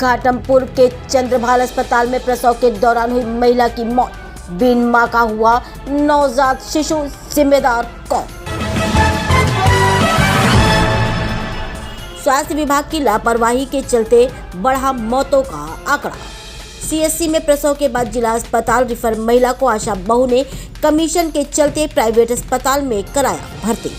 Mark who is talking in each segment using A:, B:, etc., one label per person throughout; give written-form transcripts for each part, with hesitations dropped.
A: घाटमपुर के चंद्रभाल अस्पताल में प्रसव के दौरान हुई महिला की मौत। बिन मां का हुआ नवजात शिशु, जिम्मेदार कौन? स्वास्थ्य विभाग की लापरवाही के चलते बढ़ा मौतों का आंकड़ा। सीएससी में प्रसव के बाद जिला अस्पताल रिफर महिला को आशा बहू ने कमीशन के चलते प्राइवेट अस्पताल में कराया भर्ती।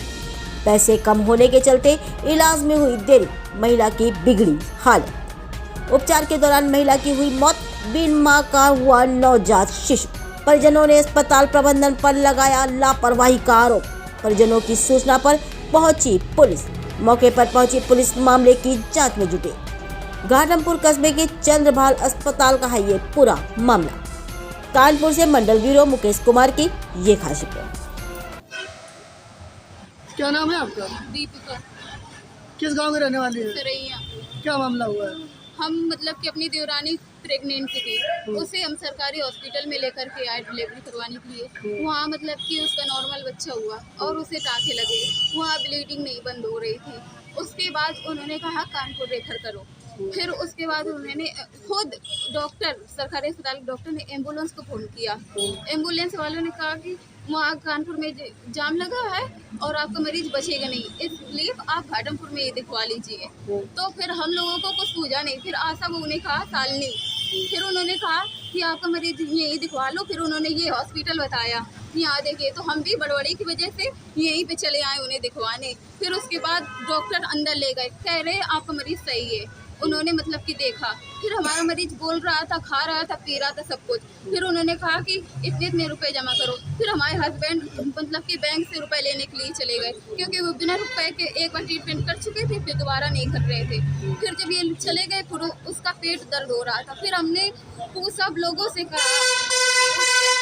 A: पैसे कम होने के चलते इलाज में हुई देरी, महिला की बिगड़ी हालत। उपचार के दौरान महिला की हुई मौत। बिन मां का हुआ नवजात शिशु। परिजनों ने अस्पताल प्रबंधन पर लगाया लापरवाही का आरोप। परिजनों की सूचना पर पहुंची पुलिस। मौके पर पहुंची पुलिस मामले की जांच में जुटी। घाटमपुर कस्बे के चंद्रभाल अस्पताल का है ये पूरा मामला। कानपुर से मंडल ब्यूरो मुकेश कुमार की ये खास रिपोर्ट।
B: क्या नाम है आपका?
C: दीपिका।
B: किस गांव के रहने वाली है?
C: सरैया।
B: क्या मामला हुआ है?
C: हम मतलब कि अपनी देवरानी प्रेग्नेंट थी, उसे हम सरकारी हॉस्पिटल में लेकर के आए डिलीवरी करवाने के लिए। वहाँ मतलब कि उसका नॉर्मल बच्चा हुआ और उसे टाँके लगे। वहाँ ब्लीडिंग नहीं बंद हो रही थी। उसके बाद उन्होंने कहा कानपुर रेफर करो। फिर उसके बाद उन्होंने खुद डॉक्टर, सरकारी अस्पताल के डॉक्टर ने एम्बुलेंस को फ़ोन किया। एम्बुलेंस वालों ने कहा कि वहाँ कानपुर में जाम लगा है और आपका मरीज बचेगा नहीं, इसलिए आप घाटमपुर में ये दिखवा लीजिए। तो फिर हम लोगों को कुछ सूझा नहीं। फिर आशा बहू ने कहा सालनी। फिर उन्होंने कहा कि आपका मरीज यहीं दिखवा लो। फिर उन्होंने ये हॉस्पिटल बताया, यहाँ देखिए। तो हम भी बड़बड़ी की वजह से यहीं पे चले आए उन्हें दिखवाने। फिर उसके बाद डॉक्टर अंदर ले गए, कह रहे आपका मरीज सही है। उन्होंने मतलब कि देखा, फिर हमारा मरीज बोल रहा था, खा रहा था, पी रहा था, सब कुछ। फिर उन्होंने कहा कि इतने इतने रुपए जमा करो। फिर हमारे हस्बैंड मतलब कि बैंक से रुपए लेने के लिए चले गए, क्योंकि वो बिना रुपए के एक बार ट्रीटमेंट कर चुके थे, फिर दोबारा नहीं कर रहे थे। फिर जब ये चले गए, फिर उसका पेट दर्द हो रहा था। फिर हमने सब लोगों से कहा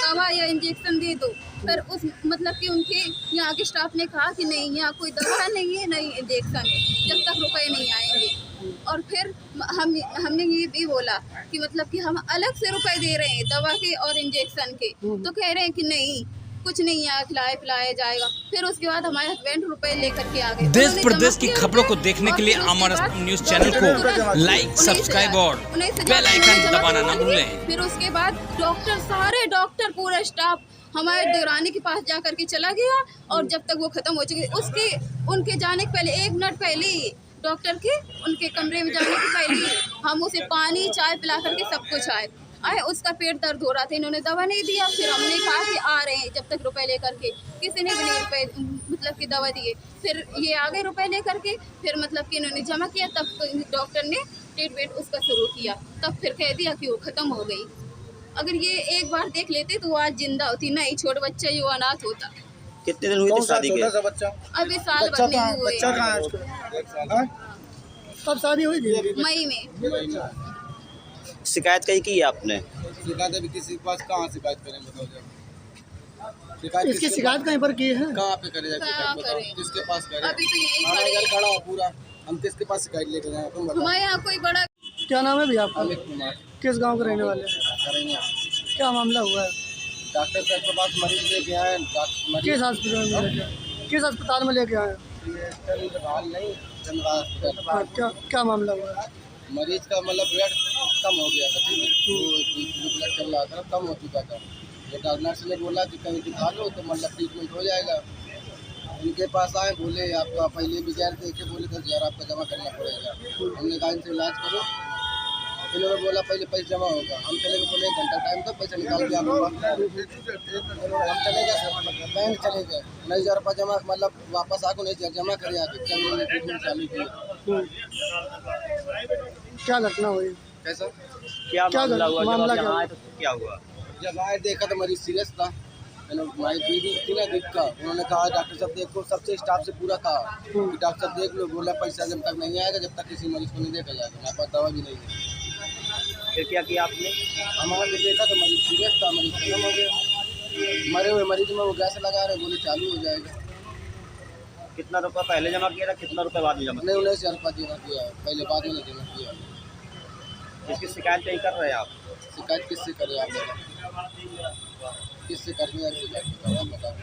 C: दवा या इंजेक्शन दे दो। फिर उस मतलब कि उनके यहाँ के स्टाफ ने कहा कि नहीं, यहाँ कोई दवा नहीं है, नहीं इंजेक्शन है, जब तक रुपए नहीं आएंगे। और फिर हमने ये भी बोला कि मतलब कि हम अलग से रुपए दे रहे हैं दवा के और इंजेक्शन के। तो कह रहे हैं कि नहीं, कुछ नहीं है, खिलाया पिलाया जाएगा। फिर उसके बाद हमारे हस्बैंड रुपए लेकर के आ गए।
D: देश प्रदेश की खबरों को देखने के लिए अमर न्यूज चैनल को लाइक, सब्सक्राइब और बेल आइकन दबाना ना भूलें।
C: फिर उसके बाद डॉक्टर, सारे डॉक्टर, पूरा स्टाफ हमारे देवरानी के पास जाकर के चला गया। और जब तक वो खत्म हो चुके, उनके जाने के पहले 1 मिनट पहले डॉक्टर के उनके कमरे में जाने के पहले हम उसे पानी चाय पिला करके सब कुछ आए। उसका पेट दर्द हो रहा था, इन्होंने दवा नहीं दिया। फिर हमने कहा कि आ रहे हैं, जब तक रुपए लेकर के। किसी ने भी नहीं रुपए मतलब कि दवा दिए। फिर ये आ गए रुपए लेकर के। फिर मतलब कि इन्होंने जमा किया, तब डॉक्टर ने ट्रीटमेंट उसका शुरू किया। तब फिर कह दिया कि वो ख़त्म हो गई। अगर ये एक बार देख लेते तो आज जिंदा होती, नहीं छोटा बच्चा ये अनाथ होता।
E: कितने दिन हुई थी शादी के?
C: अभी साल भर नहीं हुए।
B: बच्चा कहाँ है उसका? कब शादी हुई थी?
C: मई में।
E: शिकायत कहीं की है आपने?
F: शिकायत अभी किसी के पास कहाँ शिकायत करें, बताओ जब
B: इसकी शिकायत कहीं पर की है?
F: कहाँ पे करे जाए शिकायत, बताओ किसके पास करें?
C: अभी तो यही
F: हमारे घर खड़ा हो पूरा, हम किसके पास शिकायत लेकर जाए, तुम बताओ।
C: हमारे यहाँ कोई बड़ा।
B: क्या नाम है भैया आपका?
F: अमित कुमार।
B: किस गांव के रहने वाले हैं?
F: करेंगे
B: क्या मामला हुआ है?
F: डॉक्टर साहब के पास मरीज लेके आए।
B: किस अस्पताल में लेके आए? किस अस्पताल में लेके आए?
F: चंद्रभाल नहीं, चंद्रभाल अस्पताल।
B: क्या मामला हुआ है?
F: मरीज का मतलब ब्लड कम हो गया था, तो ब्लड चल रहा था, कम हो चुका था। तो नर्स ने बोला कि कहीं दिखा लो तो मतलब ट्रीटमेंट हो जाएगा। उनके पास आए, बोले आपका पहले बगैर देखे बोले 10,000 आपका जमा करना पड़ेगा। हमने कहा इनसे इलाज करो। इन्होंने बोला पहले पैसा जमा होगा। हम चले गए, बोले 1 घंटा टाइम था, पैसा निकाल दिया। हम चले गए बैंक, चले गए, 9,000 रुपये जमा, मतलब वापस आकर 9,000 जमा करे आगे ट्रीटमेंट चालू किया।
B: क्या घटना हुई?
F: कैसा
E: क्या मामला हुआ?
B: मामला
E: जब
B: क्या
E: आए तो क्या हुआ?
F: जब आए देखा तो मरीज सीरियस था। हमारी दीदी थी ना दीपिका, उन्होंने कहा डॉक्टर साहब देखो, सबसे स्टाफ से पूरा कहा कि डॉक्टर साहब देख लो। बोला पैसा जब तक नहीं आएगा, जब तक किसी मरीज को नहीं देखा जाएगा, हमारे पास दवा भी नहीं है।
E: फिर क्या किया आपने?
F: हमारा देखा तो मरीज सीरियस था, मरीज खत्म हो गया। मरे हुए मरीज में वो गैस लगा रहे, बोले चालू हो जाएगा।
E: कितना रुपया पहले जमा किया था, कितना रुपया बाद में जमा?
F: नहीं, 19,000 रुपये जमा किया है, पहले बाद में नहीं जमा किया।
E: इसकी शिकायत कहीं कर रहे हैं आप?
F: शिकायत किससे करें आप बताओ, किससे करनी है शिकायत, बताओ आप बताओ।